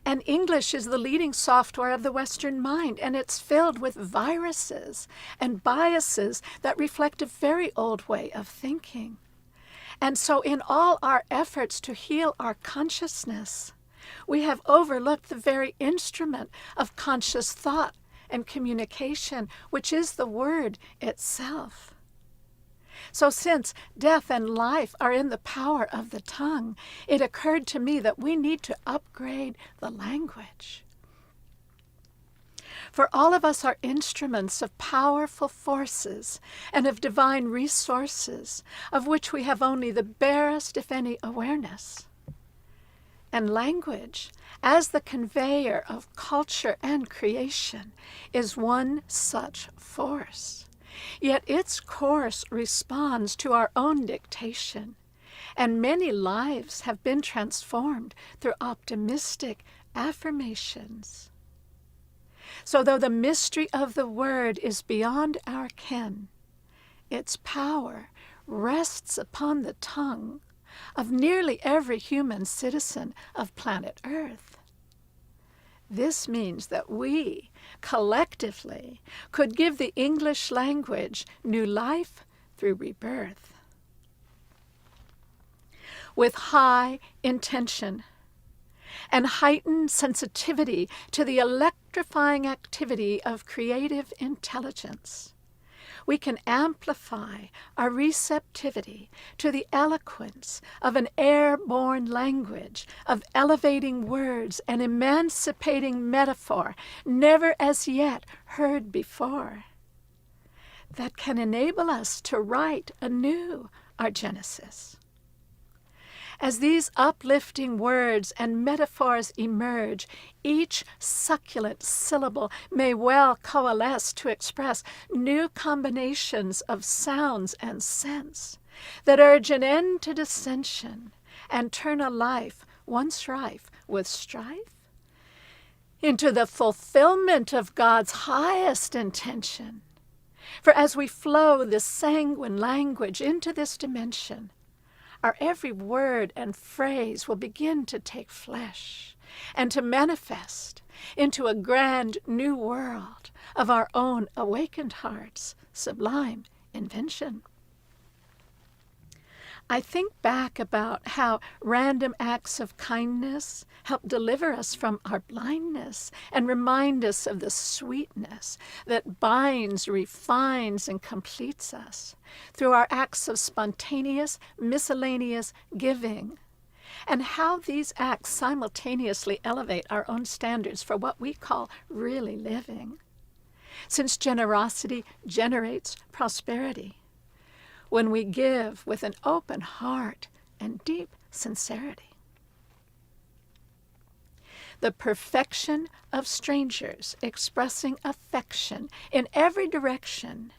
And English is the leading software of the Western mind, and it's filled with viruses and biases that reflect a very old way of thinking. And so in all our efforts to heal our consciousness, we have overlooked the very instrument of conscious thought and communication, which is the word itself. So since death and life are in the power of the tongue, it occurred to me that we need to upgrade the language. For all of us are instruments of powerful forces and of divine resources, of which we have only the barest, if any, awareness. And language, as the conveyor of culture and creation, is one such force. Yet its course responds to our own dictation, and many lives have been transformed through optimistic affirmations. So though the mystery of the word is beyond our ken, its power rests upon the tongue of nearly every human citizen of planet Earth. This means that we, collectively, could give the English language new life through rebirth. With high intention and heightened sensitivity to the electrifying activity of creative intelligence, we can amplify our receptivity to the eloquence of an airborne language of elevating words and emancipating metaphor never as yet heard before, that can enable us to write anew our Genesis. As these uplifting words and metaphors emerge, each succulent syllable may well coalesce to express new combinations of sounds and scents that urge an end to dissension and turn a life once rife with strife into the fulfillment of God's highest intention. For as we flow this sanguine language into this dimension, our every word and phrase will begin to take flesh and to manifest into a grand new world of our own awakened heart's sublime invention. I think back about how random acts of kindness help deliver us from our blindness and remind us of the sweetness that binds, refines, and completes us through our acts of spontaneous, miscellaneous giving, and how these acts simultaneously elevate our own standards for what we call really living, since generosity generates prosperity when we give with an open heart and deep sincerity. The perfection of strangers expressing affection in every direction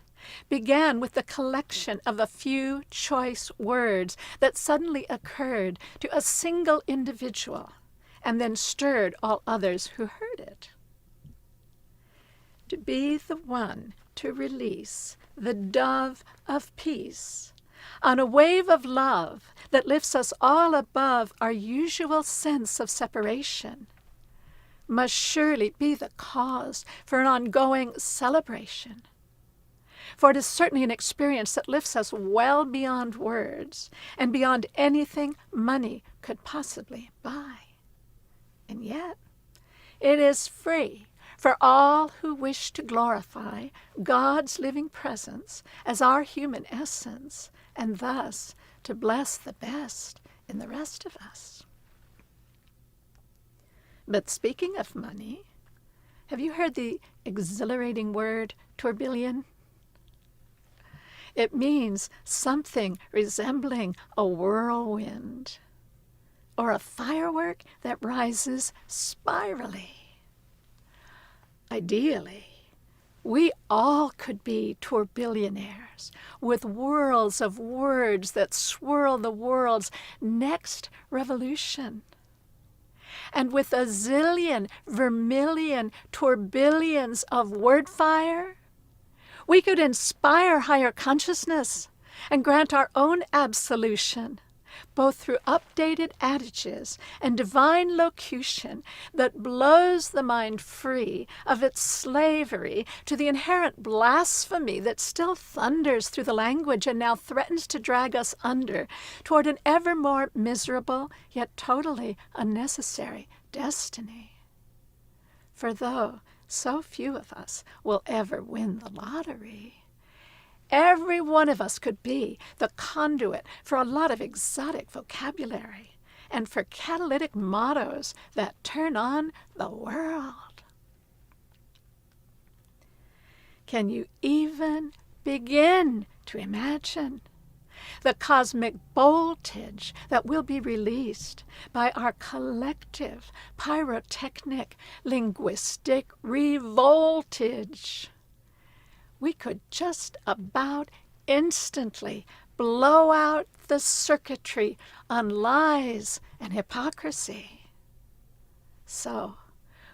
began with the collection of a few choice words that suddenly occurred to a single individual and then stirred all others who heard it. To be the one to release the dove of peace on a wave of love that lifts us all above our usual sense of separation must surely be the cause for an ongoing celebration. For it is certainly an experience that lifts us well beyond words and beyond anything money could possibly buy. And yet, it is free for all who wish to glorify God's living presence as our human essence, and thus to bless the best in the rest of us. But speaking of money, have you heard the exhilarating word tourbillon? It means something resembling a whirlwind or a firework that rises spirally. Ideally, we all could be tourbillionaires with whirls of words that swirl the world's next revolution. And with a zillion, vermilion, tourbillons of word fire, we could inspire higher consciousness and grant our own absolution both through updated adages and divine locution that blows the mind free of its slavery to the inherent blasphemy that still thunders through the language and now threatens to drag us under toward an ever more miserable yet totally unnecessary destiny. For though so few of us will ever win the lottery, every one of us could be the conduit for a lot of exotic vocabulary and for catalytic mottos that turn on the world. Can you even begin to imagine the cosmic voltage that will be released by our collective pyrotechnic linguistic revoltage? We could just about instantly blow out the circuitry on lies and hypocrisy. So,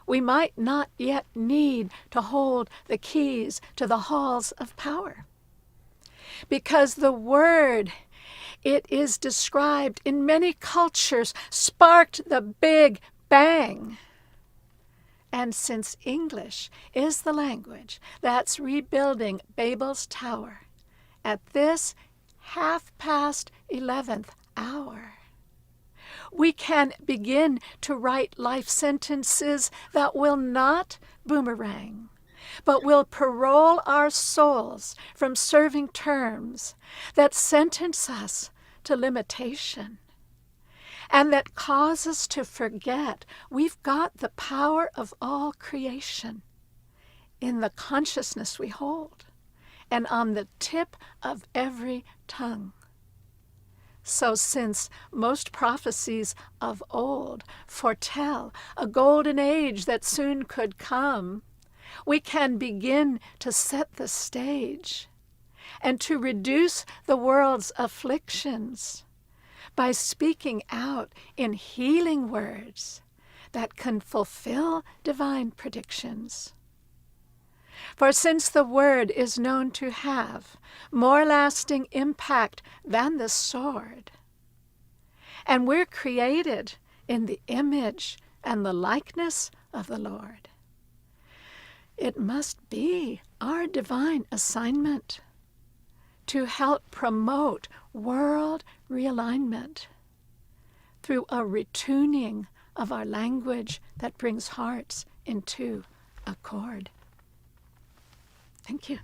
we might not yet need to hold the keys to the halls of power, because the word, it is described in many cultures, sparked the Big Bang. And since English is the language that's rebuilding Babel's tower at this 11:30 hour, we can begin to write life sentences that will not boomerang, but will parole our souls from serving terms that sentence us to limitation, and that cause us to forget we've got the power of all creation in the consciousness we hold and on the tip of every tongue. So since most prophecies of old foretell a golden age that soon could come, we can begin to set the stage and to reduce the world's afflictions by speaking out in healing words that can fulfill divine predictions. For since the word is known to have more lasting impact than the sword, and we're created in the image and the likeness of the Lord, it must be our divine assignment to help promote world realignment through a retuning of our language that brings hearts into accord. Thank you.